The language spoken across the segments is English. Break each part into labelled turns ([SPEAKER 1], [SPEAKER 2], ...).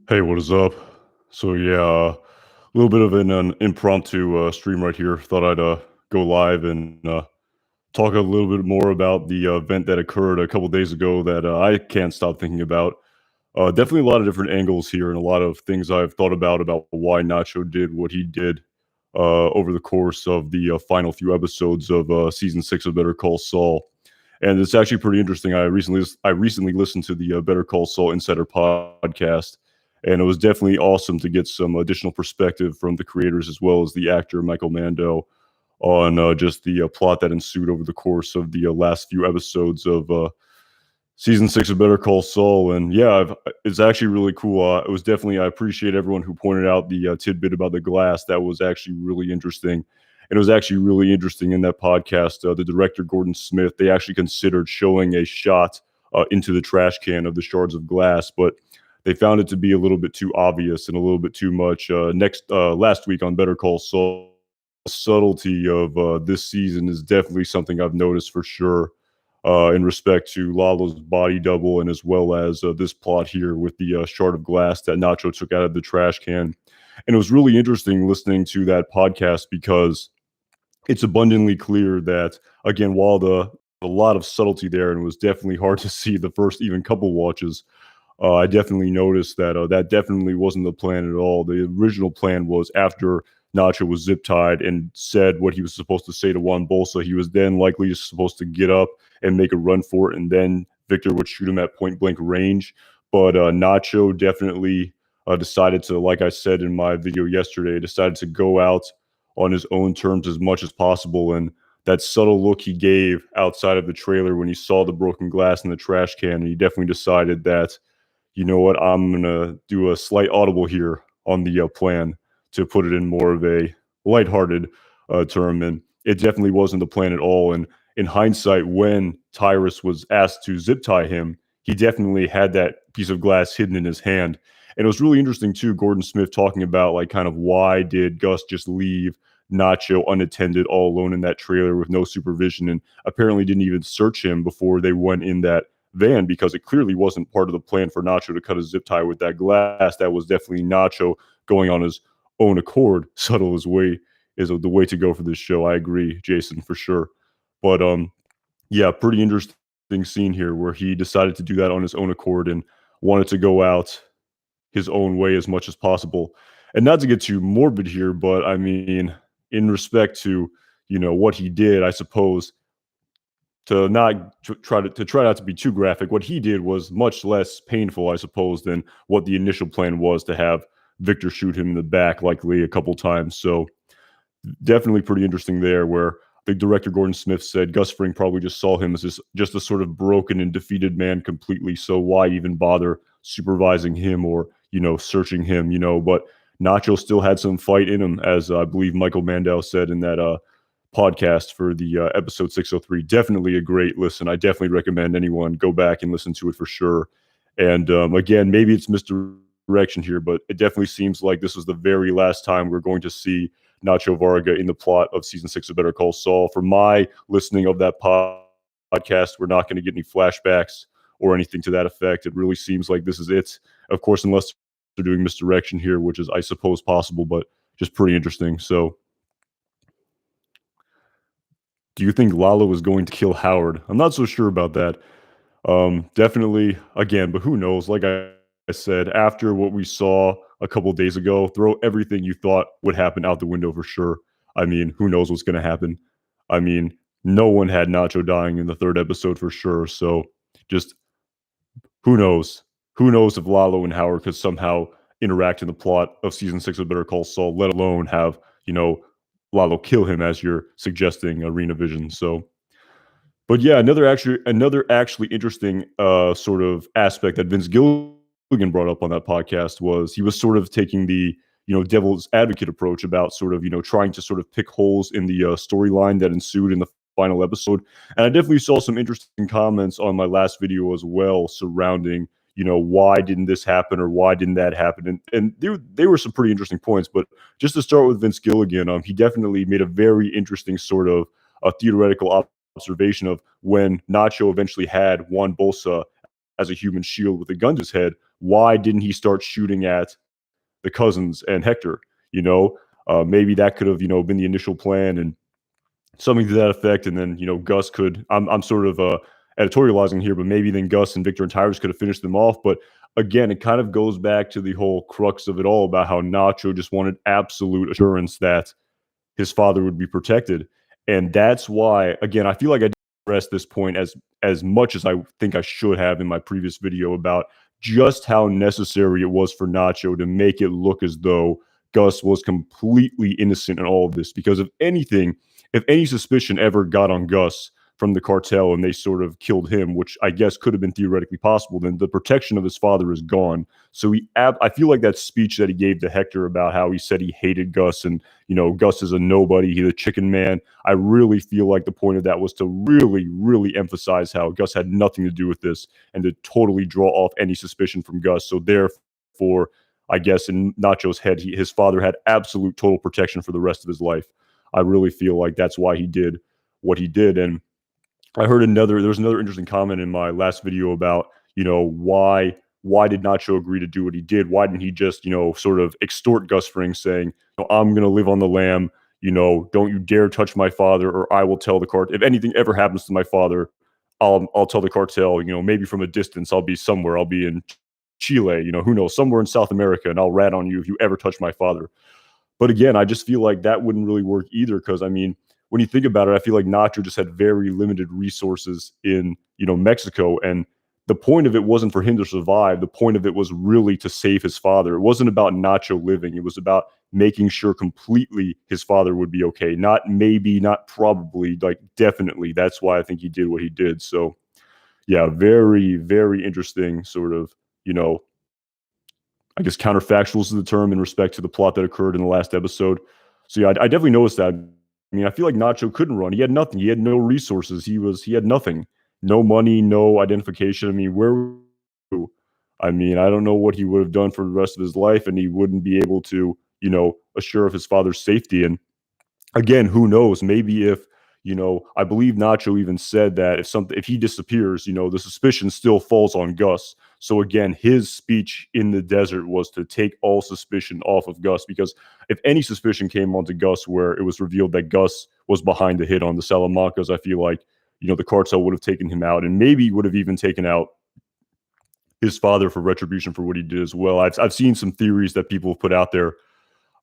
[SPEAKER 1] Hey, what is up? So yeah, a little bit of an impromptu stream right here. Thought I'd go live and talk a little bit more about the event that occurred a couple days ago that I can't stop thinking about. Definitely a lot of different angles here and a lot of things I've thought about why Nacho did what he did over the course of the final few episodes of season 6 of Better Call Saul. And it's actually pretty interesting. I recently listened to the Better Call Saul Insider podcast, and it was definitely awesome to get some additional perspective from the creators as well as the actor Michael Mando on just the plot that ensued over the course of the last few episodes of season 6 of Better Call Saul. And yeah, it's actually really cool. It was definitely, I appreciate everyone who pointed out the tidbit about the glass. That was actually really interesting. And it was actually really interesting in that podcast. The director, Gordon Smith, they actually considered showing a shot into the trash can of the shards of glass, but they found it to be a little bit too obvious and a little bit too much. Last week on Better Call Saul, the subtlety of this season is definitely something I've noticed for sure in respect to Lalo's body double and as well as this plot here with the shard of glass that Nacho took out of the trash can. And it was really interesting listening to that podcast because it's abundantly clear that, again, while a lot of subtlety there, and it was definitely hard to see the first even couple watches. I definitely noticed that that definitely wasn't the plan at all. The original plan was after Nacho was zip tied and said what he was supposed to say to Juan Bolsa, he was then likely just supposed to get up and make a run for it, and then Victor would shoot him at point blank range. But Nacho definitely decided to, like I said in my video yesterday, decided to go out on his own terms as much as possible. And that subtle look he gave outside of the trailer when he saw the broken glass in the trash can, he definitely decided that, you know what, I'm going to do a slight audible here on the plan to put it in more of a lighthearted term. And it definitely wasn't the plan at all. And in hindsight, when Tyrus was asked to zip tie him, he definitely had that piece of glass hidden in his hand. And it was really interesting too, Gordon Smith talking about like kind of why did Gus just leave Nacho unattended all alone in that trailer with no supervision, and apparently didn't even search him before they went in that van, because it clearly wasn't part of the plan for Nacho to cut a zip tie with that glass. That was definitely Nacho going on his own accord. Subtle is the way to go for this show. I agree, Jason, for sure. But yeah, pretty interesting scene here where he decided to do that on his own accord and wanted to go out his own way as much as possible. And not to get too morbid here, but I mean, in respect to, you know, what he did, I suppose, to not try not to be too graphic, what he did was much less painful, I suppose, than what the initial plan was, to have Victor shoot him in the back, likely a couple times. So definitely pretty interesting there, where the director Gordon Smith said Gus Fring probably just saw him as just a sort of broken and defeated man completely. So why even bother supervising him or, you know, searching him, you know? But Nacho still had some fight in him, as I believe Michael Mandel said in that podcast for the episode 603. Definitely a great listen. I definitely recommend anyone go back and listen to it for sure. And again, maybe it's misdirection here, but it definitely seems like this was the very last time we're going to see Nacho Varga in the plot of season 6 of Better Call Saul. For my listening of that podcast, we're not going to get any flashbacks or anything to that effect. It really seems like this is it. Of course, unless they're doing misdirection here, which is, I suppose, possible, but just pretty interesting. So, do you think Lalo is going to kill Howard? I'm not so sure about that. Definitely, again, but who knows? Like I said, after what we saw a couple of days ago, throw everything you thought would happen out the window for sure. I mean, who knows what's going to happen? I mean, no one had Nacho dying in the third episode for sure. So just who knows? Who knows if Lalo and Howard could somehow interact in the plot of season 6 of Better Call Saul, let alone have, you know, Lalo kill him as you're suggesting, Arena Vision. So, but yeah, another actually interesting sort of aspect that Vince Gilligan brought up on that podcast was he was sort of taking the, you know, devil's advocate approach about sort of, you know, trying to sort of pick holes in the storyline that ensued in the final episode. And I definitely saw some interesting comments on my last video as well surrounding, you know, why didn't this happen or why didn't that happen? And they were some pretty interesting points. But just to start with Vince Gilligan, he definitely made a very interesting sort of a theoretical observation of when Nacho eventually had Juan Bolsa as a human shield with a gun to his head, why didn't he start shooting at the cousins and Hector? You know, maybe that could have, been the initial plan and something to that effect. And then, Gus could, I'm sort of editorializing here, but maybe then Gus and Victor and Tyrus could have finished them off. But again, it kind of goes back to the whole crux of it all about how Nacho just wanted absolute assurance that his father would be protected. And that's why, again, I feel like I didn't address this point as much as I think I should have in my previous video about just how necessary it was for Nacho to make it look as though Gus was completely innocent in all of this. Because if anything, if any suspicion ever got on Gus from the cartel and they sort of killed him, which I guess could have been theoretically possible, then the protection of his father is gone. So I feel like that speech that he gave to Hector about how he said he hated Gus and, Gus is a nobody, he's a chicken man. I really feel like the point of that was to really, really emphasize how Gus had nothing to do with this and to totally draw off any suspicion from Gus. So therefore, I guess in Nacho's head, his father had absolute total protection for the rest of his life. I really feel like that's why he did what he did. And I heard there was another interesting comment in my last video about, why did Nacho agree to do what he did? Why didn't he just, sort of extort Gus Fring saying, I'm going to live on the lam, don't you dare touch my father or I will tell the cartel. If anything ever happens to my father, I'll tell the cartel, maybe from a distance, I'll be somewhere. I'll be in Chile, who knows, somewhere in South America, and I'll rat on you if you ever touch my father. But again, I just feel like that wouldn't really work either because, I mean, when you think about it, I feel like Nacho just had very limited resources in, Mexico. And the point of it wasn't for him to survive. The point of it was really to save his father. It wasn't about Nacho living. It was about making sure completely his father would be okay. Not maybe, not probably, like definitely. That's why I think he did what he did. So yeah, very, very interesting sort of, I guess counterfactuals to the term in respect to the plot that occurred in the last episode. So yeah, I definitely noticed that. I mean, I feel like Nacho couldn't run. He had nothing. He had no resources. He had nothing. No money, no identification. I mean, I mean, I don't know what he would have done for the rest of his life, and he wouldn't be able to, assure of his father's safety. And again, who knows? Maybe if, I believe Nacho even said that if he disappears, the suspicion still falls on Gus. So again, his speech in the desert was to take all suspicion off of Gus, because if any suspicion came onto Gus where it was revealed that Gus was behind the hit on the Salamancas, I feel like, the cartel would have taken him out and maybe would have even taken out his father for retribution for what he did as well. I've seen some theories that people have put out there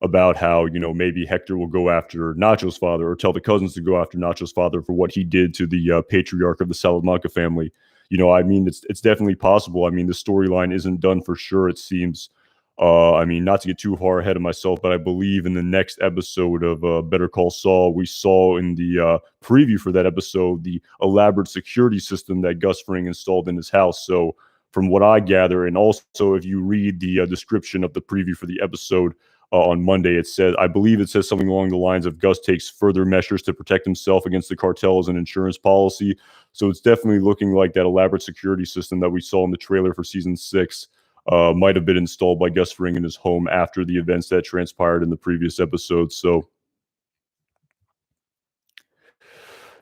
[SPEAKER 1] about how, maybe Hector will go after Nacho's father or tell the cousins to go after Nacho's father for what he did to the patriarch of the Salamanca family. I mean, it's definitely possible. I mean, the storyline isn't done for sure, it seems. I mean, not to get too far ahead of myself, but I believe in the next episode of Better Call Saul, we saw in the preview for that episode the elaborate security system that Gus Fring installed in his house. So from what I gather, and also if you read the description of the preview for the episode, on Monday, I believe it says something along the lines of Gus takes further measures to protect himself against the cartel as an insurance policy. So it's definitely looking like that elaborate security system that we saw in the trailer for season 6 might have been installed by Gus Fring in his home after the events that transpired in the previous episode. So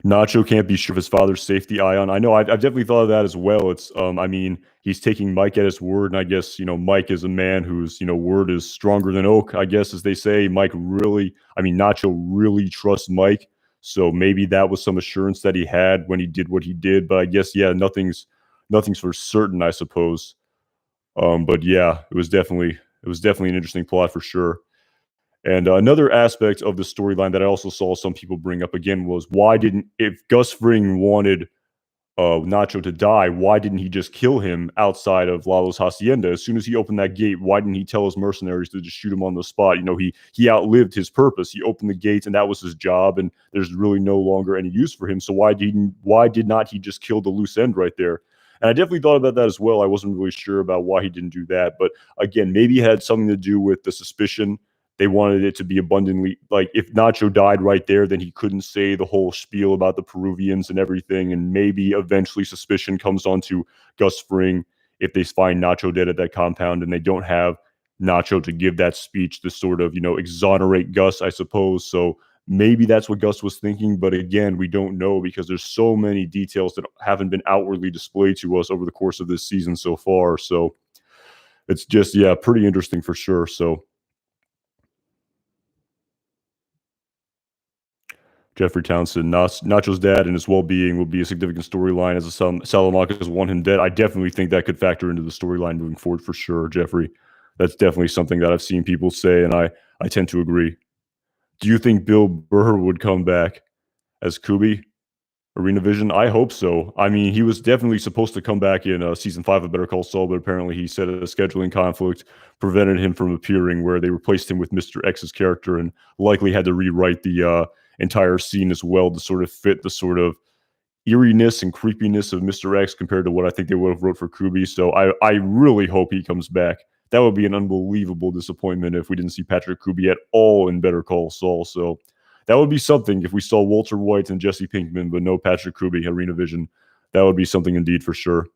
[SPEAKER 1] Nacho can't be sure of his father's safety, Ion. I know I've definitely thought of that as well. It's I mean, he's taking Mike at his word, and I guess Mike is a man whose word is stronger than oak, I guess, as they say. Nacho really trusts Mike, so maybe that was some assurance that he had when he did what he did. But I guess nothing's for certain, I suppose. But yeah, it was definitely an interesting plot for sure. And another aspect of the storyline that I also saw some people bring up again was if Gus Fring wanted Nacho to die, why didn't he just kill him outside of Lalo's hacienda? As soon as he opened that gate, why didn't he tell his mercenaries to just shoot him on the spot? He outlived his purpose. He opened the gates, and that was his job, and there's really no longer any use for him. So why did not he just kill the loose end right there? And I definitely thought about that as well. I wasn't really sure about why he didn't do that, but again, maybe it had something to do with the suspicion. They wanted it to be abundantly, like, if Nacho died right there, then he couldn't say the whole spiel about the Peruvians and everything. And maybe eventually suspicion comes onto Gus Fring if they find Nacho dead at that compound and they don't have Nacho to give that speech to sort of, exonerate Gus, I suppose. So maybe that's what Gus was thinking. But again, we don't know because there's so many details that haven't been outwardly displayed to us over the course of this season so far. So It's just, yeah, pretty interesting for sure. So Jeffrey Townsend, Nacho's dad and his well-being will be a significant storyline as the Salamancas want him dead. I definitely think that could factor into the storyline moving forward for sure, Jeffrey. That's definitely something that I've seen people say, and I tend to agree. Do you think Bill Burr would come back as Kubi? Arena Vision? I hope so. I mean, he was definitely supposed to come back in season 5 of Better Call Saul, but apparently he said a scheduling conflict prevented him from appearing, where they replaced him with Mr. X's character and likely had to rewrite the entire scene as well to sort of fit the sort of eeriness and creepiness of Mr. X compared to what I think they would have wrote for Kubi. So I really hope he comes back. That would be an unbelievable disappointment if we didn't see Patrick Kubi at all in Better Call Saul. So that would be something if we saw Walter White and Jesse Pinkman, but no Patrick Kubi, Arena Vision. That would be something indeed for sure.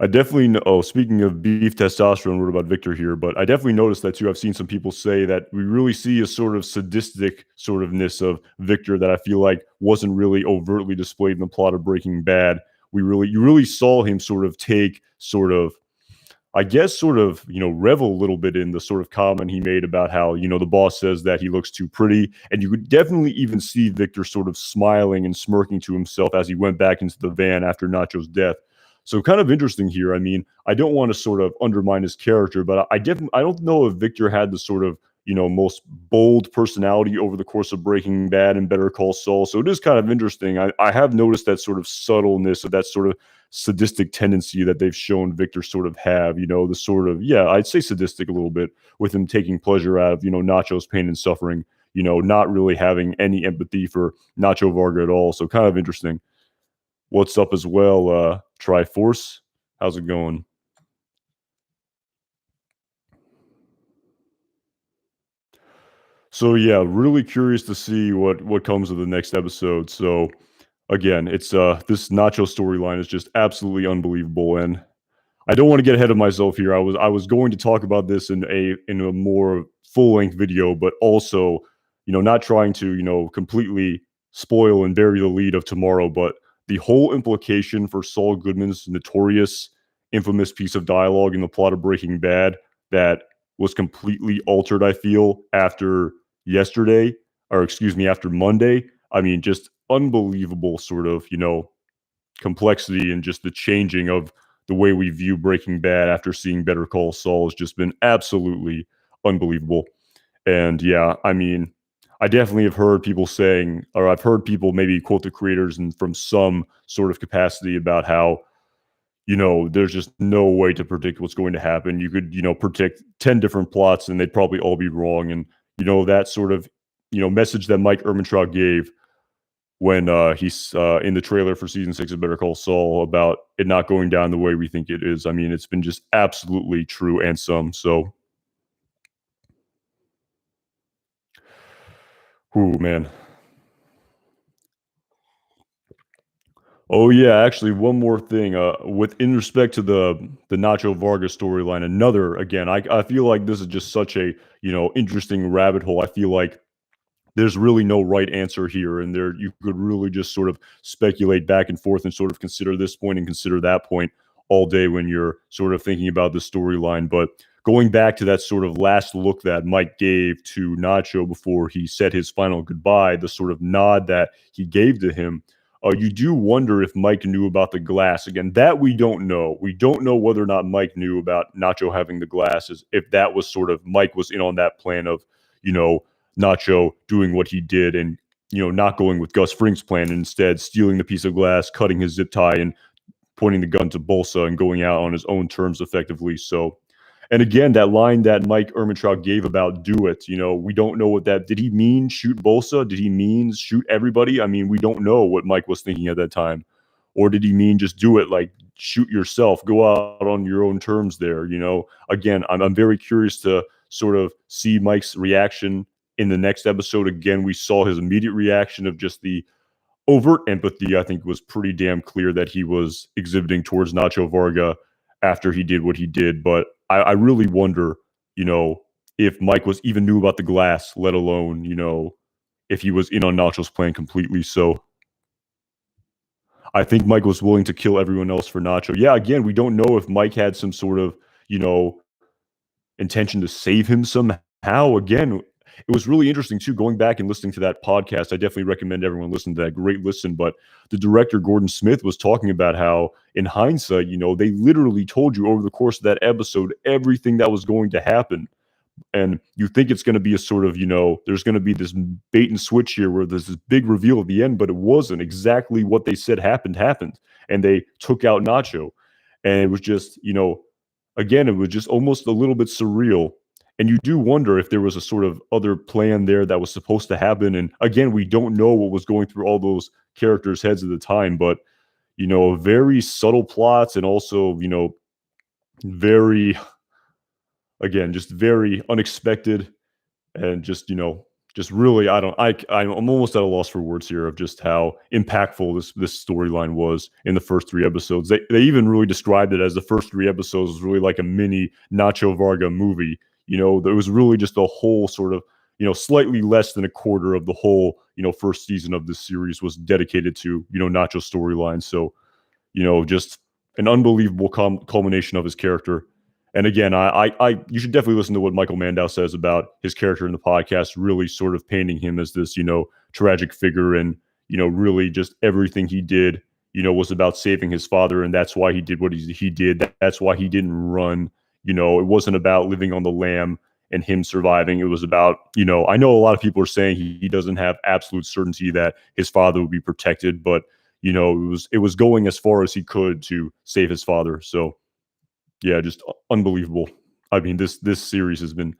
[SPEAKER 1] I definitely know. Oh, speaking of beef testosterone, wrote about Victor here, but I definitely noticed that too. I've seen some people say that we really see a sort of sadistic sort ofness of Victor that I feel like wasn't really overtly displayed in the plot of Breaking Bad. You really saw him sort of take sort of, I guess, sort of, revel a little bit in the sort of comment he made about how, the boss says that he looks too pretty. And you could definitely even see Victor sort of smiling and smirking to himself as he went back into the van after Nacho's death. So kind of interesting here. I mean, I don't want to sort of undermine his character, but I don't know if Victor had the sort of, most bold personality over the course of Breaking Bad and Better Call Saul. So it is kind of interesting. I have noticed that sort of subtleness of that sort of sadistic tendency that they've shown Victor sort of have, the sort of, yeah, I'd say sadistic a little bit with him taking pleasure out of, Nacho's pain and suffering, not really having any empathy for Nacho Varga at all. So kind of interesting. What's up as well, Triforce? How's it going? So yeah, really curious to see what comes of the next episode. So again, it's this Nacho storyline is just absolutely unbelievable, and I don't want to get ahead of myself here. I was going to talk about this in a more full length video, but also, not trying to, completely spoil and bury the lead of tomorrow. But the whole implication for Saul Goodman's notorious, infamous piece of dialogue in the plot of Breaking Bad that was completely altered, I feel, after yesterday, or excuse me, after Monday. I mean, just unbelievable sort of, complexity and just the changing of the way we view Breaking Bad after seeing Better Call Saul has just been absolutely unbelievable. And yeah, I mean, I definitely have heard people saying, or I've heard people maybe quote the creators and from some sort of capacity about how, there's just no way to predict what's going to happen. You could, predict 10 different plots and they'd probably all be wrong. And, that sort of, message that Mike Ehrmantraut gave when he's in the trailer for season 6 of Better Call Saul about it not going down the way we think it is. I mean, it's been just absolutely true and some. So, ooh, man. Oh yeah, actually, one more thing. With in respect to the Nacho Varga storyline, another again, I feel like this is just such a interesting rabbit hole. I feel like there's really no right answer here, and there you could really just sort of speculate back and forth and sort of consider this point and consider that point all day when you're sort of thinking about the storyline. But going back to that sort of last look that Mike gave to Nacho before he said his final goodbye, the sort of nod that he gave to him, you do wonder if Mike knew about the glass. Again, that we don't know. We don't know whether or not Mike knew about Nacho having the glasses, if that was sort of Mike was in on that plan of, you know, Nacho doing what he did and, not going with Gus Fring's plan and instead stealing the piece of glass, cutting his zip tie, and pointing the gun to Bolsa and going out on his own terms effectively. So, and again, that line that Mike Ehrmantraut gave about do it, we don't know what that did. He mean shoot Bolsa? Did he mean shoot everybody? I mean, we don't know what Mike was thinking at that time. Or did he mean just do it, like shoot yourself, go out on your own terms there? Again, I'm very curious to sort of see Mike's reaction in the next episode. Again, we saw his immediate reaction of just the overt empathy. I think was pretty damn clear that he was exhibiting towards Nacho Varga after he did what he did. But I really wonder, if Mike was even knew about the glass, let alone, if he was in on Nacho's plan completely. So I think Mike was willing to kill everyone else for Nacho. Yeah, again, we don't know if Mike had some sort of, you know, intention to save him somehow. Again, it was really interesting too, going back and listening to that podcast. I definitely recommend everyone listen to that. Great listen. But the director, Gordon Smith, was talking about how, in hindsight, they literally told you over the course of that episode everything that was going to happen. And you think it's going to be a sort of, there's going to be this bait and switch here where there's this big reveal at the end, but it wasn't. Exactly what they said happened. And they took out Nacho. And it was just, again, it was just almost a little bit surreal. And you do wonder if there was a sort of other plan there that was supposed to happen. And again, we don't know what was going through all those characters' heads at the time, but, very subtle plots and also, very, again, just very unexpected and just really, I'm almost at a loss for words here of just how impactful this storyline was in the first three episodes. They even really described it as the first three episodes was really like a mini Nacho Varga movie. There was really just a whole sort of, slightly less than a quarter of the whole, first season of this series was dedicated to, Nacho's storyline. So, just an unbelievable culmination of his character. And again, you should definitely listen to what Michael Mandow says about his character in the podcast, really sort of painting him as this, tragic figure and, really just everything he did, was about saving his father. And that's why he did what he did. That's why he didn't run. It wasn't about living on the lam and him surviving. It was about, I know a lot of people are saying he doesn't have absolute certainty that his father would be protected, but, it was going as far as he could to save his father. So, yeah, just unbelievable. I mean, this series has been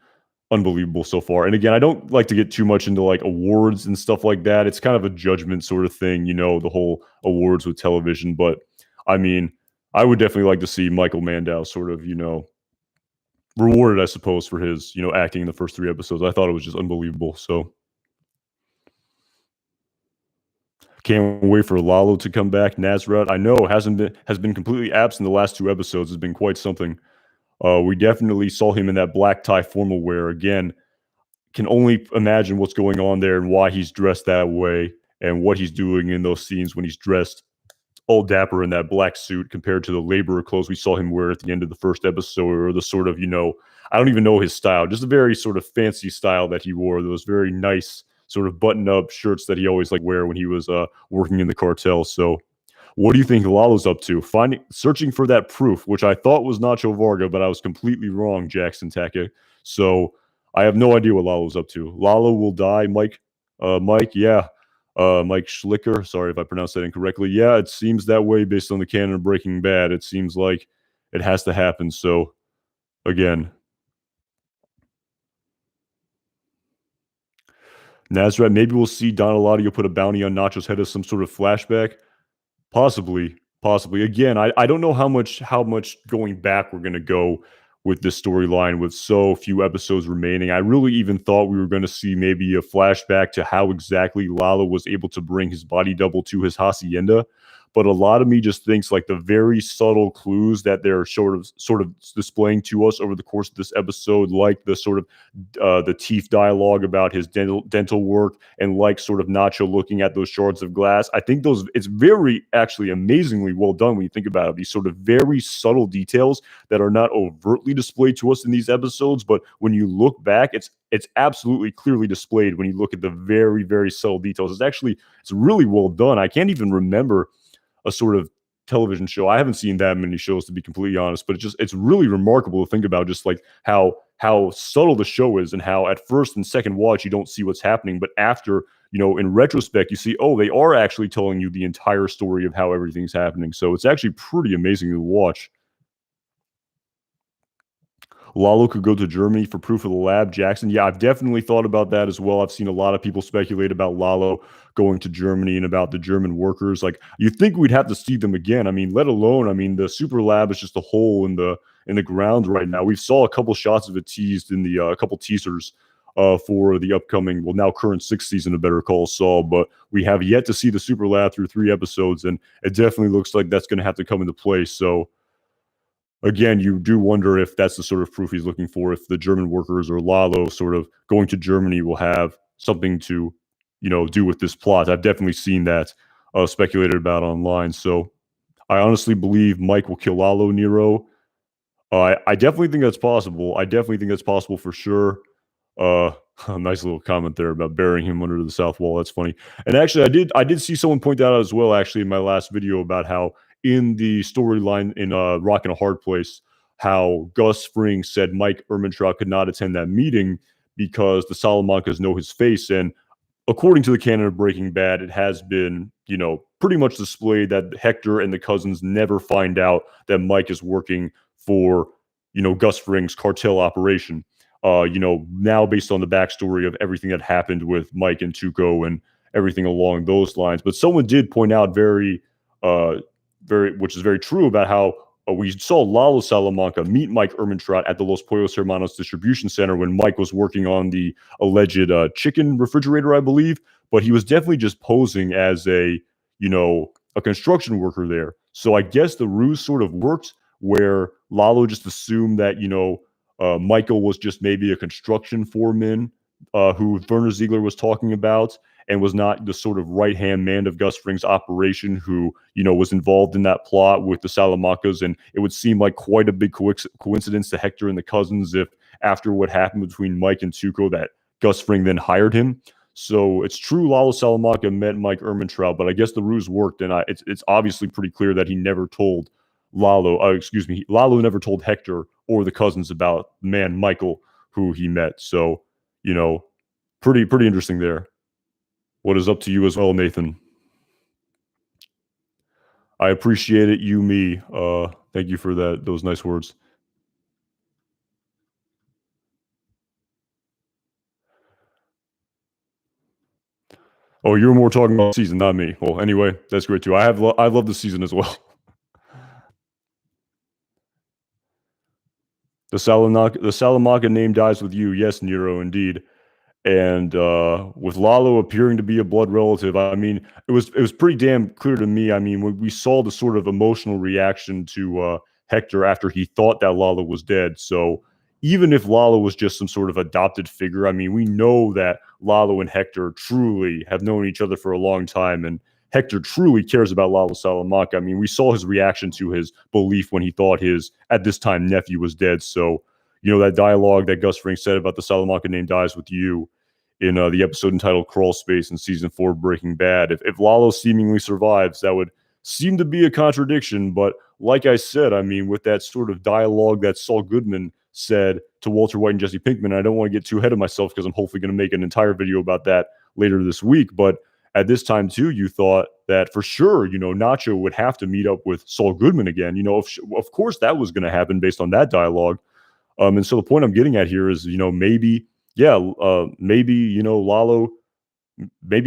[SPEAKER 1] unbelievable so far. And again, I don't like to get too much into like awards and stuff like that. It's kind of a judgment sort of thing, the whole awards with television. But I mean, I would definitely like to see Michael Mandow sort of, rewarded, I suppose, for his, acting in the first three episodes. I thought it was just unbelievable. So can't wait for Lalo to come back. Nazrat, I know, has been completely absent the last two episodes. It's been quite something. We definitely saw him in that black tie formal wear again. Can only imagine what's going on there and why he's dressed that way and what he's doing in those scenes when he's dressed all dapper in that black suit compared to the laborer clothes we saw him wear at the end of the first episode, or the sort of, I don't even know his style, just a very sort of fancy style that he wore. Those very nice sort of button-up shirts that he always like wear when he was working in the cartel. So what do you think Lalo's up to? Searching for that proof, which I thought was Nacho Varga, but I was completely wrong, Jackson Tackett. So I have no idea what Lalo's up to. Lalo will die, Mike. Yeah. Mike Schlicker, sorry if I pronounced that incorrectly. Yeah, it seems that way based on the canon of Breaking Bad. It seems like it has to happen. So, again, Nazareth, maybe we'll see Don Eladio put a bounty on Nacho's head as some sort of flashback. Possibly, possibly. Again, I don't know how much going back we're gonna go with this storyline with so few episodes remaining. I really even thought we were gonna see maybe a flashback to how exactly Lalo was able to bring his body double to his hacienda. But a lot of me just thinks like the very subtle clues that they're sort of displaying to us over the course of this episode, like the sort of the teeth dialogue about his dental work, and like sort of Nacho looking at those shards of glass. I think it's very actually amazingly well done when you think about it. These sort of very subtle details that are not overtly displayed to us in these episodes, but when you look back, it's absolutely clearly displayed when you look at the very, very subtle details. It's really well done. I can't even remember a sort of television show. I haven't seen that many shows, to be completely honest, but it's really remarkable to think about just like how subtle the show is, and how at first and second watch you don't see what's happening, but after, in retrospect, you see, oh, they are actually telling you the entire story of how everything's happening. So it's actually pretty amazing to watch. Lalo could go to Germany for proof of the lab. Jackson, yeah, I've definitely thought about that as well. I've seen a lot of people speculate about Lalo going to Germany and about the German workers. Like, you'd think we'd have to see them again. I mean, let alone, the super lab is just a hole in the ground right now. We saw a couple shots of it teased in the a couple teasers for the upcoming, well, now current sixth season of Better Call Saul, but we have yet to see the super lab through 3 episodes, and it definitely looks like that's going to have to come into play. So again, you do wonder if that's the sort of proof he's looking for, if the German workers or Lalo sort of going to Germany will have something to, do with this plot. I've definitely seen that speculated about online. So I honestly believe Mike will kill Lalo Nero. I definitely think that's possible. I definitely think that's possible for sure. Uh, a nice little comment there about burying him under the south wall. That's funny. And actually, I did see someone point that out as well. Actually, in my last video about how in the storyline in Rock and a Hard Place, how Gus Fring said Mike Ehrmantraut could not attend that meeting because the Salamancas know his face, and according to the canon of Breaking Bad, it has been, pretty much displayed that Hector and the cousins never find out that Mike is working for, Gus Fring's cartel operation. Now based on the backstory of everything that happened with Mike and Tuco and everything along those lines. But someone did point out uh, which is very true about how we saw Lalo Salamanca meet Mike Ehrmantraut at the Los Pollos Hermanos distribution center when Mike was working on the alleged chicken refrigerator, I believe. But he was definitely just posing as a construction worker there. So I guess the ruse sort of worked where Lalo just assumed that, Michael was just maybe a construction foreman who Werner Ziegler was talking about and was not the sort of right-hand man of Gus Fring's operation who, was involved in that plot with the Salamancas. And it would seem like quite a big coincidence to Hector and the cousins if after what happened between Mike and Tuco that Gus Fring then hired him. So it's true Lalo Salamanca met Mike Ehrmantraut, but I guess the ruse worked, and it's obviously pretty clear that he never told Lalo never told Hector or the cousins about the man Michael who he met. So, pretty interesting there. What is up to you as well, Nathan? I appreciate it. You, me. Thank you for those nice words. Oh, you're more talking about the season, not me. Well, anyway, that's great too. I love the season as well. The Salamanca name dies with you. Yes, Nero, indeed. And with Lalo appearing to be a blood relative, I mean, it was pretty damn clear to me. I mean, when we saw the sort of emotional reaction to Hector after he thought that Lalo was dead. So even if Lalo was just some sort of adopted figure, I mean, we know that Lalo and Hector truly have known each other for a long time, and Hector truly cares about Lalo Salamanca. I mean, we saw his reaction to his belief when he thought his at this time nephew was dead. So that dialogue that Gus Fring said about the Salamanca name dies with you in the episode entitled Crawl Space in season 4 of Breaking Bad. If Lalo seemingly survives, that would seem to be a contradiction. But like I said, I mean, with that sort of dialogue that Saul Goodman said to Walter White and Jesse Pinkman, I don't want to get too ahead of myself because I'm hopefully going to make an entire video about that later this week. But at this time, too, you thought that for sure, Nacho would have to meet up with Saul Goodman again. Of course that was going to happen based on that dialogue. And so the point I'm getting at here is, maybe maybe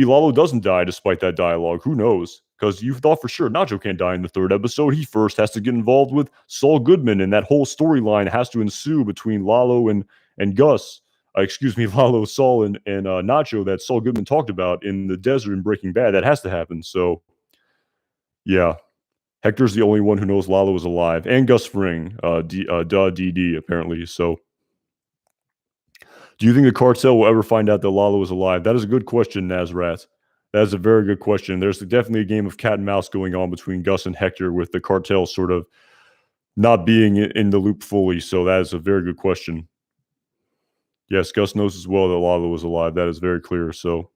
[SPEAKER 1] Lalo doesn't die despite that dialogue. Who knows? Because you thought for sure Nacho can't die in the 3rd episode. He first has to get involved with Saul Goodman, and that whole storyline has to ensue between Lalo and Gus. Lalo, Saul, and Nacho that Saul Goodman talked about in the desert in Breaking Bad. That has to happen. So, yeah. Hector's the only one who knows Lalo is alive, and Gus Fring, DD, apparently. So, do you think the cartel will ever find out that Lalo is alive? That is a good question, Nazrat. That is a very good question. There's definitely a game of cat and mouse going on between Gus and Hector, with the cartel sort of not being in the loop fully. So that is a very good question. Yes, Gus knows as well that Lalo is alive. That is very clear. So,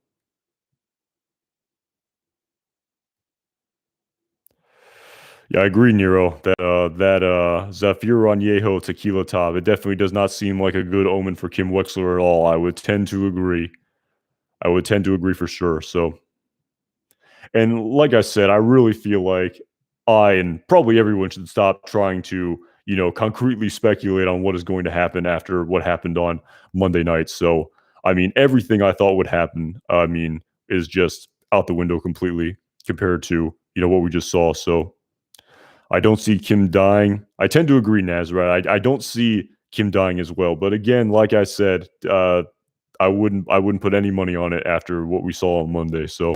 [SPEAKER 1] yeah, I agree, Nero. That Zafiro Añejo Tequila Top. It definitely does not seem like a good omen for Kim Wexler at all. I would tend to agree. For sure. So, and like I said, I really feel like I and probably everyone should stop trying to, concretely speculate on what is going to happen after what happened on Monday night. So, I mean, everything I thought would happen, I mean, is just out the window completely compared to, what we just saw. So, I don't see Kim dying. I tend to agree, Nazareth. I don't see Kim dying as well. But again, like I said, I wouldn't put any money on it after what we saw on Monday. So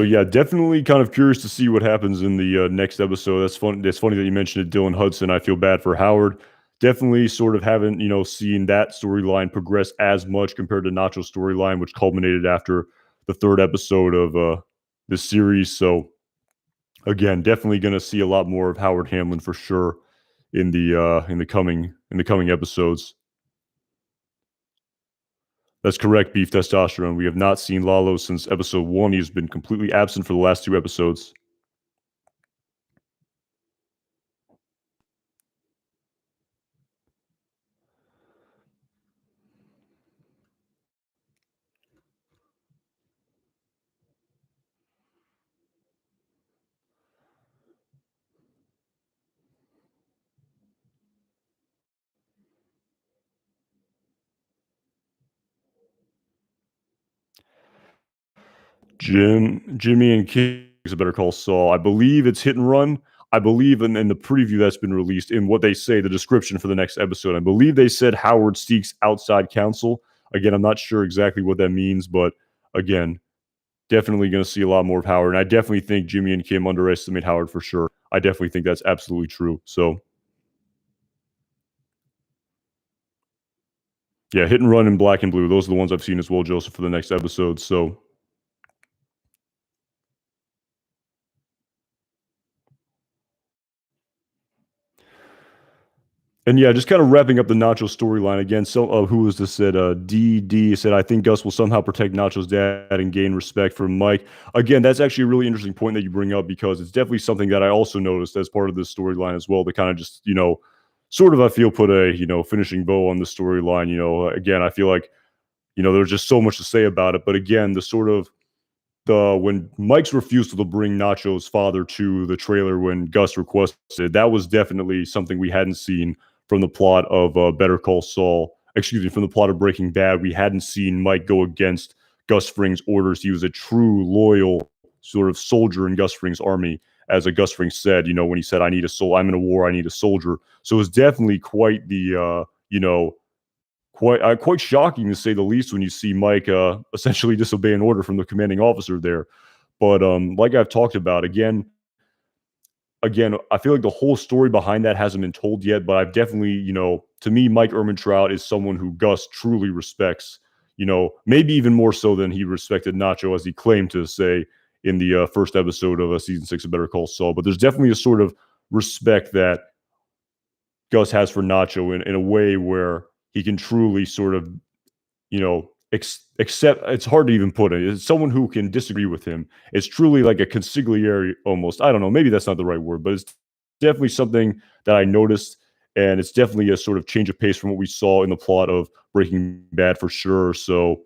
[SPEAKER 1] yeah, definitely kind of curious to see what happens in the next episode. That's fun. It's funny that you mentioned it, Dylan Hudson. I feel bad for Howard. Definitely sort of haven't, seen that storyline progress as much compared to Nacho's storyline, which culminated after the third episode of this series. So again, definitely going to see a lot more of Howard Hamlin for sure in the coming episodes. That's correct, Beef Testosterone. We have not seen Lalo since episode one. He's been completely absent for the last two episodes. Jimmy and King is a Better Call Saul. I believe it's Hit and Run. I believe in the preview that's been released, in what they say, the description for the next episode, I believe they said Howard seeks outside counsel. Again, I'm not sure exactly what that means, but again, definitely going to see a lot more of Howard. And I definitely think Jimmy and Kim underestimate Howard for sure. I definitely think that's absolutely true. So yeah, Hit and Run and Black and Blue. Those are the ones I've seen as well, Joseph, for the next episode. So and yeah, just kind of wrapping up the Nacho storyline again. So, who was this? Said DD said, "I think Gus will somehow protect Nacho's dad and gain respect from Mike." Again, that's actually a really interesting point that you bring up, because it's definitely something that I also noticed as part of this storyline as well. To kind of just sort of, I feel, put a finishing bow on the storyline. Again, I feel like there's just so much to say about it, but again, the sort of the when Mike's refusal to bring Nacho's father to the trailer when Gus requested, that was definitely something we hadn't seen from the plot of Better Call Saul. Excuse me, from the plot of Breaking Bad. We hadn't seen Mike go against Gus Fring's orders. He was a true, loyal sort of soldier in Gus Fring's army. As a Gus Fring said, when he said, "I need a soul, I'm in a war, I need a soldier." So it was definitely quite the, quite shocking to say the least when you see Mike essentially disobey an order from the commanding officer there. But like I've talked about, again, I feel like the whole story behind that hasn't been told yet. But I've definitely, to me, Mike Ehrmantraut is someone who Gus truly respects. Maybe even more so than he respected Nacho, as he claimed to say in the first episode of season 6 of Better Call Saul. But there's definitely a sort of respect that Gus has for Nacho in a way where he can truly sort of, accept. It's hard to even put it. It's someone who can disagree with him. It's truly like a consigliere almost. I don't know. Maybe that's not the right word, but it's definitely something that I noticed. And it's definitely a sort of change of pace from what we saw in the plot of Breaking Bad for sure. So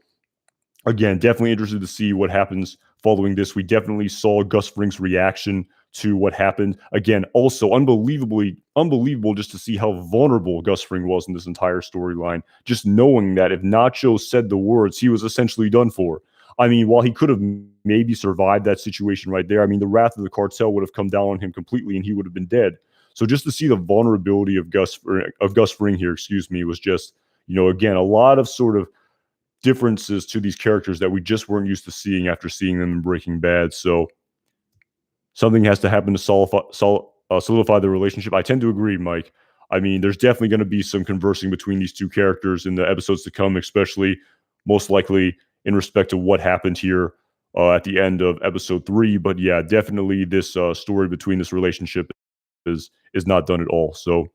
[SPEAKER 1] again, definitely interested to see what happens following this. We definitely saw Gus Fring's reaction to what happened. Again, also unbelievable just to see how vulnerable Gus Fring was in this entire storyline. Just knowing that if Nacho said the words, he was essentially done for. I mean, while he could have maybe survived that situation right there, I mean, the wrath of the cartel would have come down on him completely and he would have been dead. So just to see the vulnerability of Gus Fring here, excuse me, was just, again, a lot of sort of differences to these characters that we just weren't used to seeing after seeing them in Breaking Bad. So something has to happen to solidify the relationship. I tend to agree, Mike. I mean, there's definitely going to be some conversing between these two characters in the episodes to come, especially most likely in respect to what happened here at the end of episode 3. But yeah, definitely this story between this relationship is not done at all. So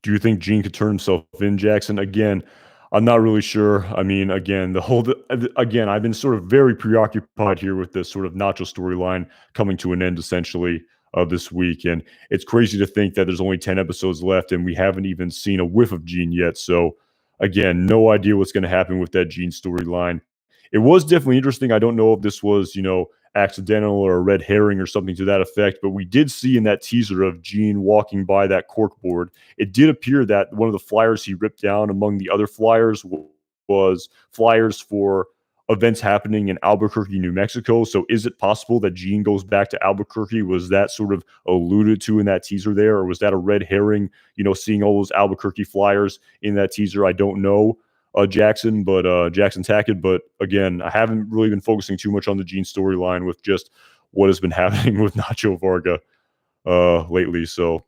[SPEAKER 1] do you think Gene could turn himself in, Jackson? Again, I'm not really sure. I mean, again, again, I've been sort of very preoccupied here with this sort of Nacho storyline coming to an end essentially this week, and it's crazy to think that there's only 10 episodes left, and we haven't even seen a whiff of Gene yet. So, again, no idea what's going to happen with that Gene storyline. It was definitely interesting. I don't know if this was, accidental or a red herring or something to that effect, but we did see in that teaser of Gene walking by that cork board, it did appear that one of the flyers he ripped down among the other flyers was flyers for events happening in Albuquerque, New Mexico. So is it possible that Gene goes back to Albuquerque? Was that sort of alluded to in that teaser there? Or was that a red herring, seeing all those Albuquerque flyers in that teaser? I don't know. Jackson Tackett. But again, I haven't really been focusing too much on the Gene storyline with just what has been happening with Nacho Varga lately. So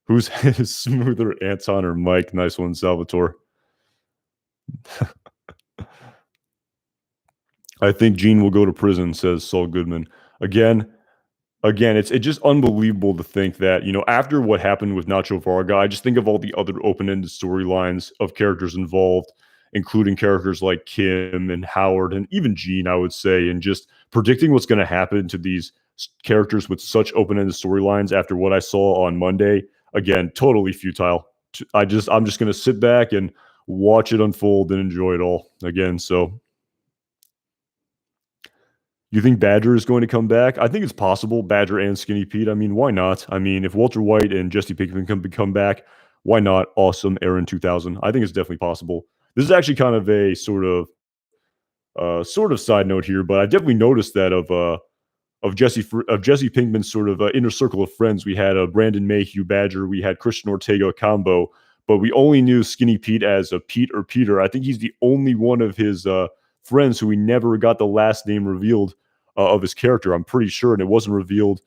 [SPEAKER 1] who's smoother, Anton or Mike? Nice one, Salvatore. I think Gene will go to prison, says Saul Goodman. Again, it's just unbelievable to think that, after what happened with Nacho Varga, I just think of all the other open-ended storylines of characters involved, including characters like Kim and Howard and even Gene, I would say, and just predicting what's going to happen to these characters with such open-ended storylines after what I saw on Monday. Again, totally futile. I'm just going to sit back and watch it unfold and enjoy it all again. So you think Badger is going to come back? I think it's possible, Badger and Skinny Pete. I mean, why not? I mean, if Walter White and Jesse Pinkman come back, why not? Awesome, Aaron 2000. I think it's definitely possible. This is actually kind of a sort of side note here, but I definitely noticed that of Jesse Pinkman's sort of inner circle of friends. We had Brandon Mayhew, Badger. We had Christian Ortega combo, but we only knew Skinny Pete as a Pete or Peter. I think he's the only one of his friends who we never got the last name revealed of his character. I'm pretty sure, and it wasn't revealed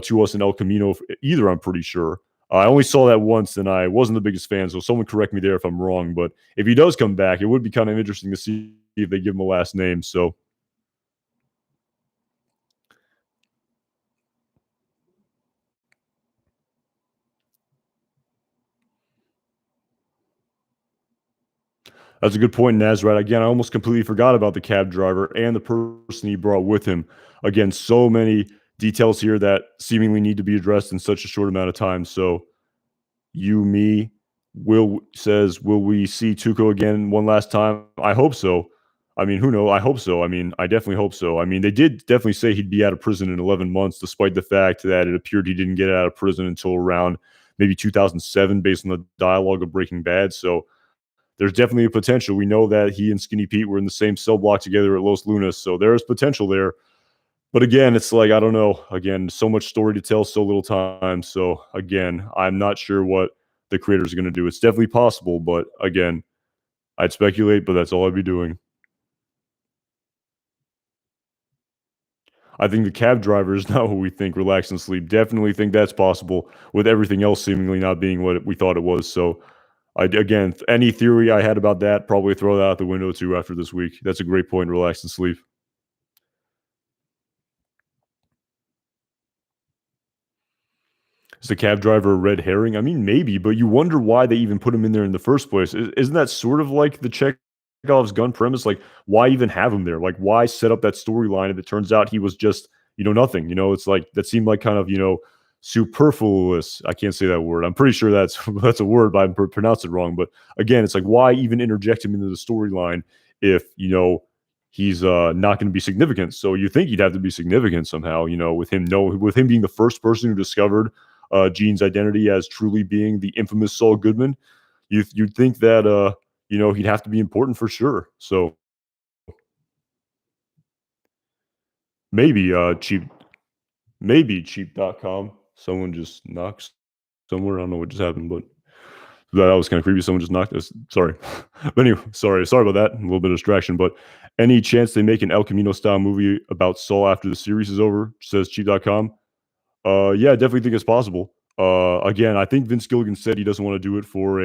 [SPEAKER 1] to us in El Camino either. I'm pretty sure. I only saw that once, and I wasn't the biggest fan. So someone correct me there if I'm wrong. But if he does come back, it would be kind of interesting to see if they give him a last name. So that's a good point, Nazarite. Again, I almost completely forgot about the cab driver and the person he brought with him. Again, so many details here that seemingly need to be addressed in such a short amount of time. So, Will says, will we see Tuco again one last time? I hope so. I mean, who knows? I hope so. I mean, I definitely hope so. I mean, they did definitely say he'd be out of prison in 11 months, despite the fact that it appeared he didn't get out of prison until around maybe 2007, based on the dialogue of Breaking Bad. So, there's definitely a potential. We know that he and Skinny Pete were in the same cell block together at Los Lunas, so there is potential there. But again, it's like, I don't know. Again, so much story to tell, so little time. So again, I'm not sure what the creators are going to do. It's definitely possible, but again, I'd speculate, but that's all I'd be doing. I think the cab driver is not what we think. Relax and sleep. Definitely think that's possible, with everything else seemingly not being what we thought it was. So again, any theory I had about that, probably throw that out the window too after this week. That's a great point. Relax and sleep. Is the cab driver a red herring? I mean, maybe, but you wonder why they even put him in there in the first place. Isn't that sort of like the Chekhov's gun premise? Like, why even have him there? Like, why set up that storyline if it turns out he was just, nothing? It's like that seemed like kind of, superfluous. I can't say that word. I'm pretty sure that's that's a word, but I pronounced it wrong. But again, it's like, why even interject him into the storyline if he's not going to be significant? So you think he'd have to be significant somehow, with him being the first person who discovered Gene's identity as truly being the infamous Saul Goodman. You'd think that he'd have to be important for sure. So maybe cheap.com. Someone just knocks somewhere. I don't know what just happened, but that was kind of creepy. Someone just knocked us. Sorry. But anyway, sorry about that. A little bit of distraction. But any chance they make an El Camino style movie about Saul after the series is over, says cheap.com. Yeah, I definitely think it's possible. Again, I think Vince Gilligan said he doesn't want to do it for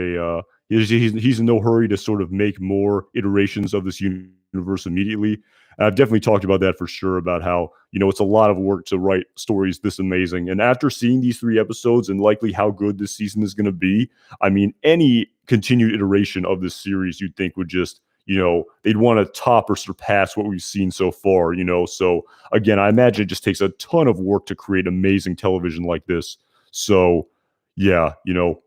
[SPEAKER 1] he's in no hurry to sort of make more iterations of this universe immediately. I've definitely talked about that for sure, about how, it's a lot of work to write stories this amazing. And after seeing these 3 episodes and likely how good this season is going to be, I mean, any continued iteration of this series you'd think would just, they'd want to top or surpass what we've seen so far, So again, I imagine it just takes a ton of work to create amazing television like this. So yeah,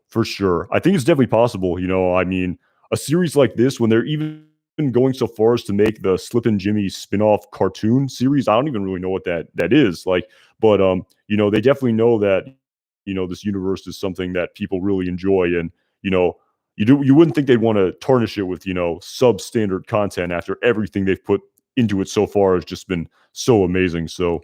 [SPEAKER 1] for sure. I think it's definitely possible. I mean, a series like this, when they're even going so far as to make the Slip and Jimmy spin-off cartoon series, I don't even really know what that is. Like, but they definitely know that, this universe is something that people really enjoy. And, you wouldn't think they'd want to tarnish it with, substandard content after everything they've put into it so far has just been so amazing. So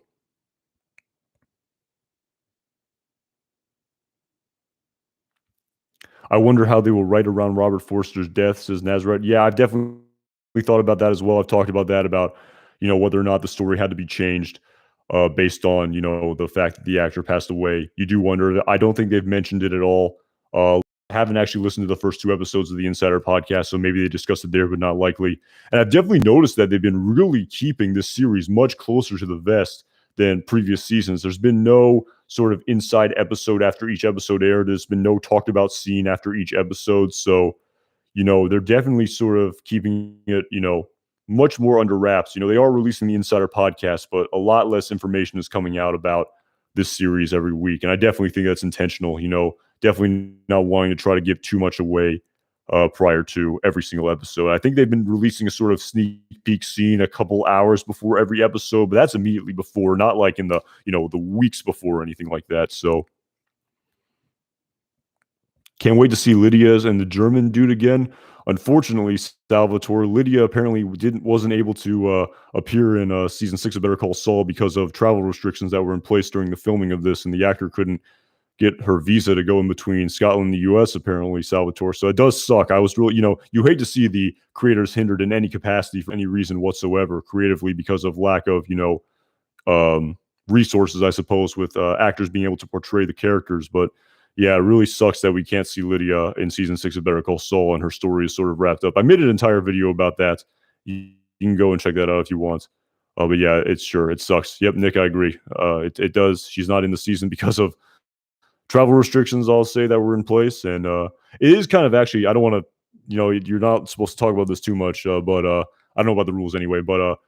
[SPEAKER 1] I wonder how they will write around Robert Forster's death, says Nazareth. Yeah, I've definitely thought about that as well. I've talked about that about, whether or not the story had to be changed based on, the fact that the actor passed away. You do wonder. I don't think they've mentioned it at all. I haven't actually listened to the first two episodes of the Insider podcast, so maybe they discussed it there, but not likely. And I've definitely noticed that they've been really keeping this series much closer to the vest than previous seasons. There's been no sort of inside episode after each episode aired. There's been no talked about scene after each episode. So, they're definitely sort of keeping it, much more under wraps. They are releasing the Insider podcast, but a lot less information is coming out about this series every week. And I definitely think that's intentional, definitely not wanting to try to give too much away prior to every single episode. I think they've been releasing a sort of sneak peek scene a couple hours before every episode, but that's immediately before, not like in the, the weeks before or anything like that. So can't wait to see Lydia's and the German dude again. Unfortunately, Salvatore, Lydia apparently wasn't able to appear in season 6 of Better Call Saul because of travel restrictions that were in place during the filming of this, and the actor couldn't get her visa to go in between Scotland and the US, apparently, Salvatore. So it does suck. I was really, you hate to see the creators hindered in any capacity for any reason whatsoever, creatively, because of lack of, resources, I suppose, with actors being able to portray the characters. But yeah, it really sucks that we can't see Lydia in season 6 of Better Call Saul and her story is sort of wrapped up. I made an entire video about that. You can go and check that out if you want. But yeah, it sucks. Yep, Nick, I agree. It does. She's not in the season because of travel restrictions, I'll say, that were in place. And it is kind of, actually, I don't want to, you're not supposed to talk about this too much, but I don't know about the rules anyway. But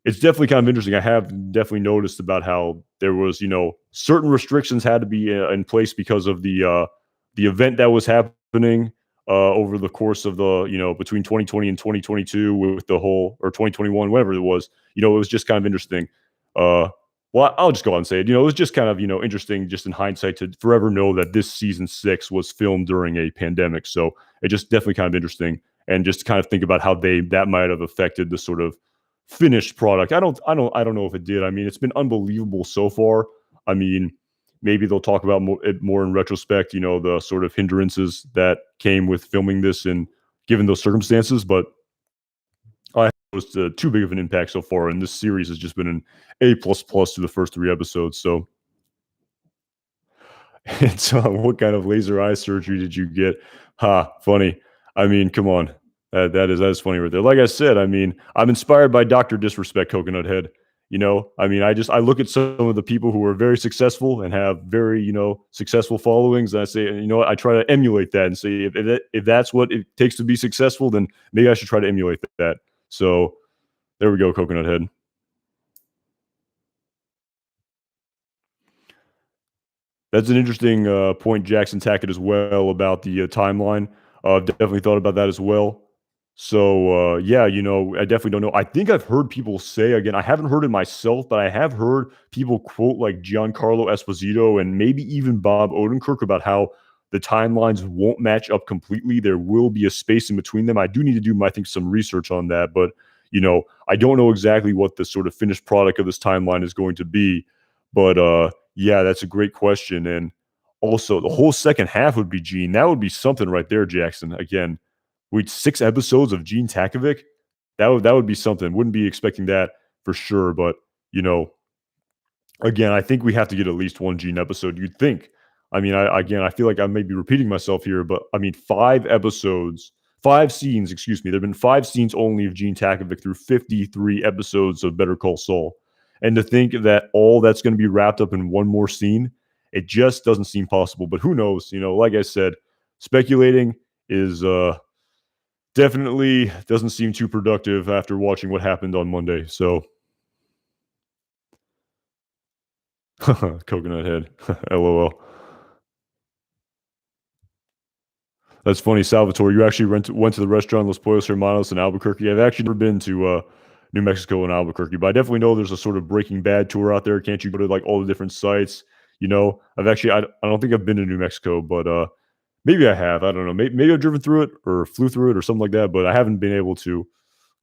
[SPEAKER 1] it's definitely kind of interesting. I have definitely noticed about how there was, certain restrictions had to be in place because of the event that was happening over the course of the, between 2020 and 2022 with the whole, or 2021, whatever it was. It was just kind of interesting. Uh, well, I'll just go on and say it. It was just kind of, interesting just in hindsight to forever know that this season 6 was filmed during a pandemic. So it just definitely kind of interesting, and just to kind of think about how that might have affected the sort of finished product. I don't know if it did. I mean, it's been unbelievable so far. I mean, maybe they'll talk about it more in retrospect, the sort of hindrances that came with filming this and given those circumstances, but I was too big of an impact so far, and this series has just been an A plus plus through the first 3 episodes. So, and so, what kind of laser eye surgery did you get? Ha, funny. I mean, come on. That is funny right there. Like I said, I mean, I'm inspired by Dr. Disrespect Coconut Head. I mean, I look at some of the people who are very successful and have very, successful followings, and I say, what, I try to emulate that and say, if that's what it takes to be successful, then maybe I should try to emulate that. So there we go, Coconut Head. That's an interesting point Jackson Tackett as well about the timeline. I've definitely thought about that as well. So yeah, I definitely don't know. I think I've heard people say, again, I haven't heard it myself, but I have heard people quote like Giancarlo Esposito and maybe even Bob Odenkirk about how the timelines won't match up completely. There will be a space in between them. I do need to do, I think, some research on that, but I don't know exactly what the sort of finished product of this timeline is going to be. But yeah, that's a great question. And also, the whole second half would be Gene. That would be something right there, Jackson. Again, we'd 6 episodes of Gene Takovic. That would be something. Wouldn't be expecting that for sure. But you know, again, I think we have to get at least one Gene episode. You'd think. I mean, I feel like I may be repeating myself here, but I mean, 5 episodes, 5 scenes. Excuse me. There've been 5 scenes only of Gene Takovic through 53 episodes of Better Call Saul, and to think that all that's going to be wrapped up in one more scene, it just doesn't seem possible. But who knows? Like I said, speculating is definitely doesn't seem too productive after watching what happened on Monday. So, coconut head, lol. That's funny, Salvatore. You actually went to the restaurant Los Pollos Hermanos in Albuquerque. I've actually never been to New Mexico and Albuquerque, but I definitely know there's a sort of Breaking Bad tour out there. Can't you go to like all the different sites? I've actually I don't think I've been to New Mexico, but maybe I have. I don't know. Maybe I've driven through it or flew through it or something like that, but I haven't been able to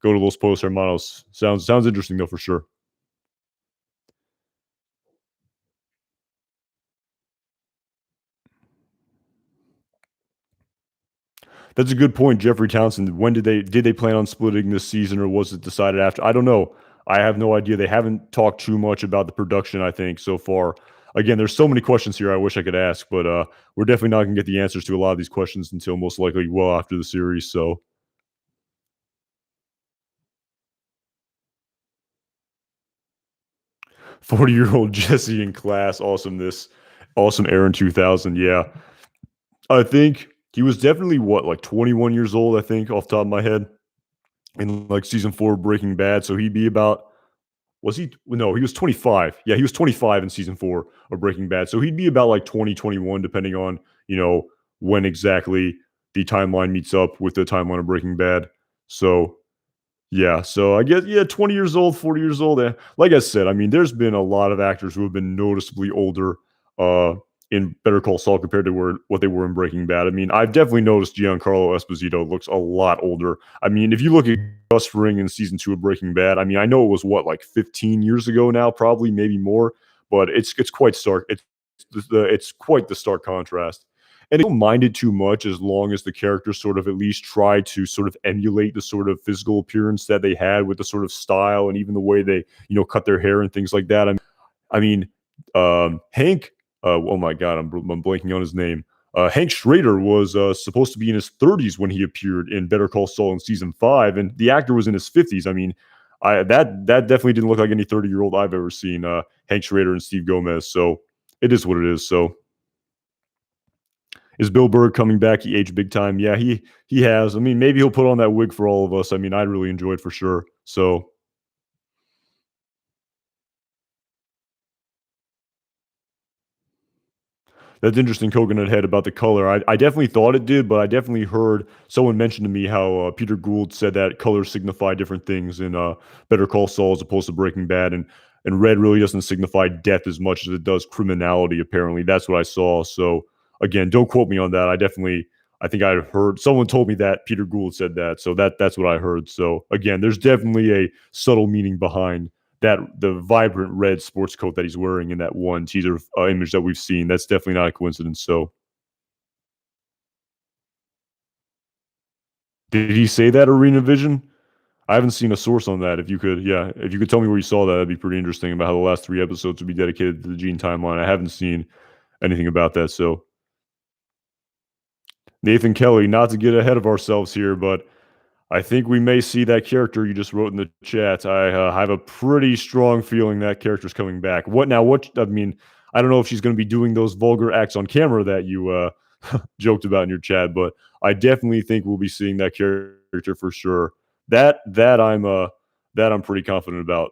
[SPEAKER 1] go to Los Pollos Hermanos. Sounds interesting though for sure. That's a good point, Jeffrey Townsend. When did they plan on splitting this season, or was it decided after? I don't know. I have no idea. They haven't talked too much about the production, I think, so far. Again, there's so many questions here I wish I could ask, but we're definitely not gonna get the answers to a lot of these questions until most likely well after the series. So 40-year-old Jesse in class, awesomeness, awesome Aaron 2000. Yeah. I think he was definitely what, like 21 years old, I think, off the top of my head, in like season 4 of Breaking Bad. So he'd be about, was he? No, he was 25. Yeah, he was 25 in season 4 of Breaking Bad. So he'd be about like 2021, depending on, you know, when exactly the timeline meets up with the timeline of Breaking Bad. So yeah, so I guess, yeah, 20 years old, 40 years old. Like I said, I mean, there's been a lot of actors who have been noticeably older in Better Call Saul compared to what they were in Breaking Bad. I mean, I've definitely noticed Giancarlo Esposito looks a lot older. I mean, if you look at Gus Fring in season 2 of Breaking Bad, I mean, I know it was what, like 15 years ago now, probably maybe more, but it's quite stark. It's quite the stark contrast. And I don't mind it too much as long as the characters sort of at least try to sort of emulate the sort of physical appearance that they had with the sort of style and even the way they, cut their hair and things like that. I mean, Hank, oh my God, I'm blanking on his name. Hank Schrader was supposed to be in his 30s when he appeared in Better Call Saul in season 5, and the actor was in his 50s. I mean, that definitely didn't look like any 30-year-old I've ever seen. Hank Schrader and Steve Gomez. So it is what it is. So is Bill Burr coming back? He aged big time. Yeah, he has. I mean, maybe he'll put on that wig for all of us. I mean, I'd really enjoy it for sure. So that's interesting, Coconut Head, about the color. I definitely thought it did, but I definitely heard someone mention to me how Peter Gould said that colors signify different things in Better Call Saul as opposed to Breaking Bad, and red really doesn't signify death as much as it does criminality. Apparently, that's what I saw. So again, don't quote me on that. I think I heard someone told me that Peter Gould said that, so that's what I heard. So again, there's definitely a subtle meaning behind that the vibrant red sports coat that he's wearing in that one teaser image that we've seen. That's definitely not a coincidence. So, did he say that, Arena Vision? I haven't seen a source on that. If you could, yeah, if you could tell me where you saw that, that'd be pretty interesting about how the last 3 episodes would be dedicated to the Gene timeline. I haven't seen anything about that. So, Nathan Kelly, not to get ahead of ourselves here, but I think we may see that character you just wrote in the chat. I have a pretty strong feeling that character's coming back. What now? What I mean, I don't know if she's going to be doing those vulgar acts on camera that you joked about in your chat, but I definitely think we'll be seeing that character for sure. That I'm pretty confident about.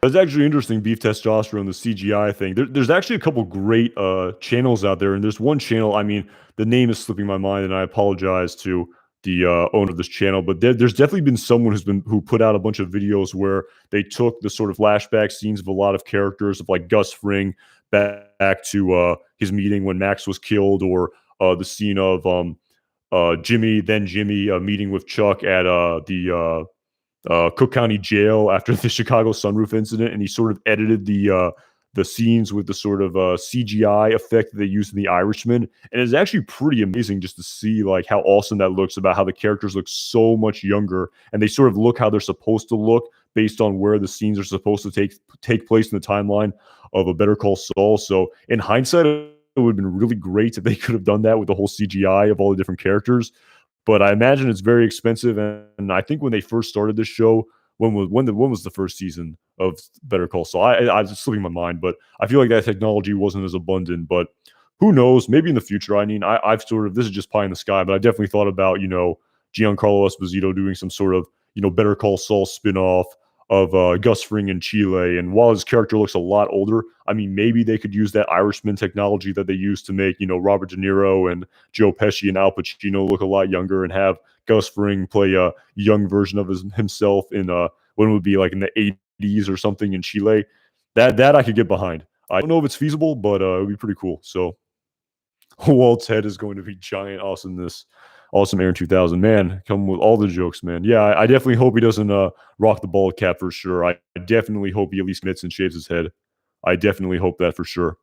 [SPEAKER 1] That's actually interesting, beef testosterone, the CGI thing. There's actually a couple great channels out there, and there's one channel. I mean, the name is slipping my mind, and I apologize to the owner of this channel, but there's definitely been someone who put out a bunch of videos where they took the sort of flashback scenes of a lot of characters of like Gus Fring back to his meeting when Max was killed, or the scene of Jimmy meeting with Chuck at the Cook County Jail after the Chicago sunroof incident, and he sort of edited the scenes with the sort of CGI effect that they used in The Irishman, and it's actually pretty amazing just to see like how awesome that looks. About how the characters look so much younger, and they sort of look how they're supposed to look based on where the scenes are supposed to take place in the timeline of a Better Call Saul. So in hindsight, it would have been really great if they could have done that with the whole CGI of all the different characters, but I imagine it's very expensive. And I think when they first started this show, when was the first season of Better Call Saul? I was slipping my mind, but I feel like that technology wasn't as abundant. But who knows? Maybe in the future. I mean, I've sort of, this is just pie in the sky, but I definitely thought about Giancarlo Esposito doing some sort of Better Call Saul spinoff of Gus Fring in Chile. And while his character looks a lot older, I mean, maybe they could use that Irishman technology that they used to make Robert De Niro and Joe Pesci and Al Pacino look a lot younger, and have Gus Fring play a young version of himself in when it would be like in the 80s or something in Chile. That I could get behind. I don't know if it's feasible, but it would be pretty cool. So Walt's head is going to be giant awesomeness. Awesome Aaron 2000. Man, come with all the jokes, man. Yeah, I definitely hope he doesn't rock the bald cap for sure. I definitely hope he at least commits and shaves his head. I definitely hope that for sure.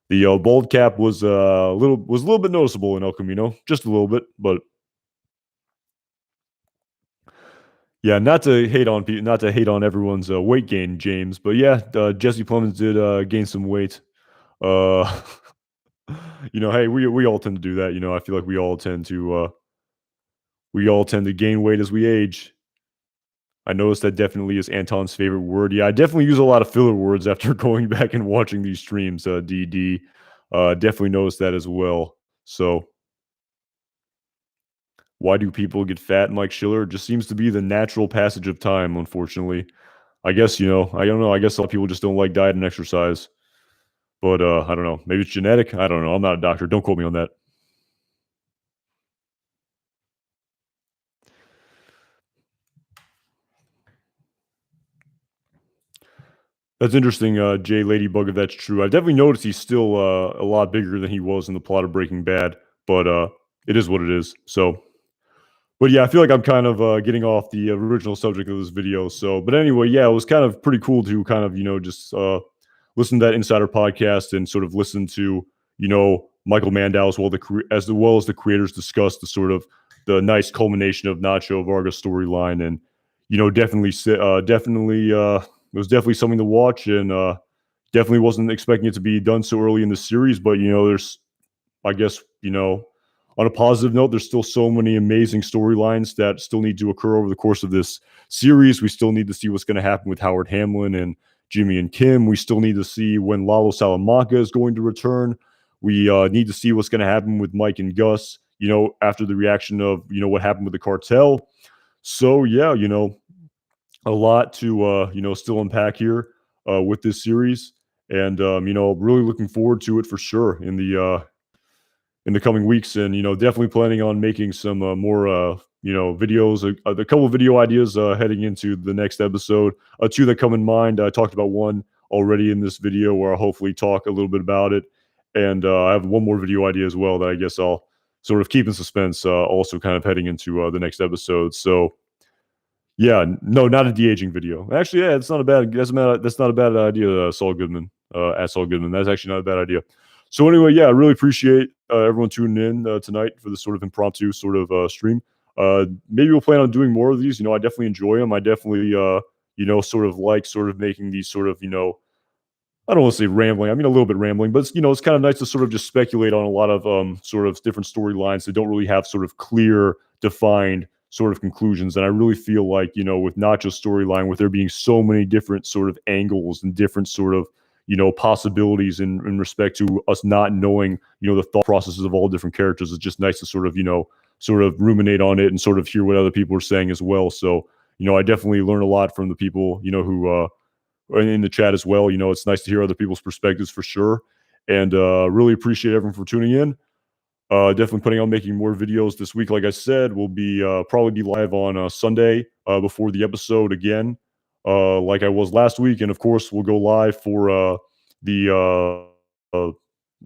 [SPEAKER 1] The bald cap was a little bit noticeable in El Camino, just a little bit, but yeah, not to hate on everyone's weight gain, James, but yeah, Jesse Plemons did gain some weight. Uh, hey, we all tend to do that. I feel like we all tend to gain weight as we age. I noticed that definitely is Anton's favorite word. Yeah, I definitely use a lot of filler words after going back and watching these streams. DD, definitely noticed that as well. So, why do people get fat, Mike Schiller? It just seems to be the natural passage of time. Unfortunately, I guess I don't know. I guess a lot of people just don't like diet and exercise. But I don't know. Maybe it's genetic. I don't know. I'm not a doctor. Don't quote me on that. That's interesting, Jay Ladybug, if that's true. I definitely noticed he's still a lot bigger than he was in the plot of Breaking Bad, but it is what it is. So, but yeah, I feel like I'm kind of getting off the original subject of this video. So, but anyway, yeah, it was kind of pretty cool to kind of just listen to that Insider podcast and sort of listen to Michael Mandow as well as the creators discuss the sort of the nice culmination of Nacho Varga's storyline, and definitely it was definitely something to watch, and definitely wasn't expecting it to be done so early in the series. But there's I guess, on a positive note, there's still so many amazing storylines that still need to occur over the course of this series. We still need to see what's going to happen with Howard Hamlin and Jimmy and Kim. We still need to see when Lalo Salamanca is going to return. We need to see what's going to happen with Mike and Gus, after the reaction of, what happened with the cartel. So, yeah, a lot to, still unpack here with this series. And, really looking forward to it for sure in the coming weeks, and definitely planning on making some more videos, a couple of video ideas heading into the next episode. Two that come in mind. I talked about one already in this video where I'll hopefully talk a little bit about it, and I have one more video idea as well that I guess I'll sort of keep in suspense, also kind of heading into the next episode. So yeah, no, not a de-aging video. Actually, yeah, that's not a bad idea, Saul Goodman. At Saul Goodman. That's actually not a bad idea. So anyway, yeah, I really appreciate everyone tuning in tonight for this sort of impromptu sort of stream. Maybe we'll plan on doing more of these. I definitely enjoy them. I definitely sort of like sort of making these sort of I don't want to say rambling. I mean, a little bit rambling, but it's kind of nice to sort of just speculate on a lot of sort of different storylines that don't really have sort of clear, defined sort of conclusions. And I really feel like, with Nacho's storyline, with there being so many different sort of angles and different sort of, possibilities in respect to us not knowing, the thought processes of all different characters, it's just nice to sort of, sort of ruminate on it and sort of hear what other people are saying as well. So, I definitely learn a lot from the people, who in the chat as well. It's nice to hear other people's perspectives for sure. And really appreciate everyone for tuning in. Definitely planning on making more videos this week. Like I said, we'll be probably be live on Sunday before the episode again, like I was last week. And of course, we'll go live for the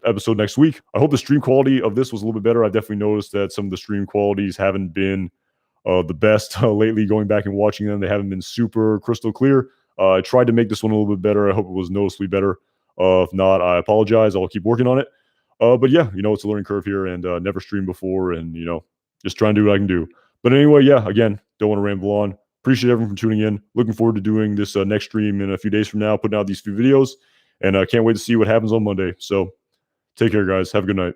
[SPEAKER 1] episode next week. I hope the stream quality of this was a little bit better. I've definitely noticed that some of the stream qualities haven't been the best lately. Going back and watching them, they haven't been super crystal clear. I tried to make this one a little bit better. I hope it was noticeably better. If not, I apologize. I'll keep working on it. But yeah, it's a learning curve here, and never streamed before, and just trying to do what I can do. But anyway, yeah, again, don't want to ramble on. Appreciate everyone for tuning in. Looking forward to doing this next stream in a few days from now, putting out these few videos, and I can't wait to see what happens on Monday. So take care, guys. Have a good night.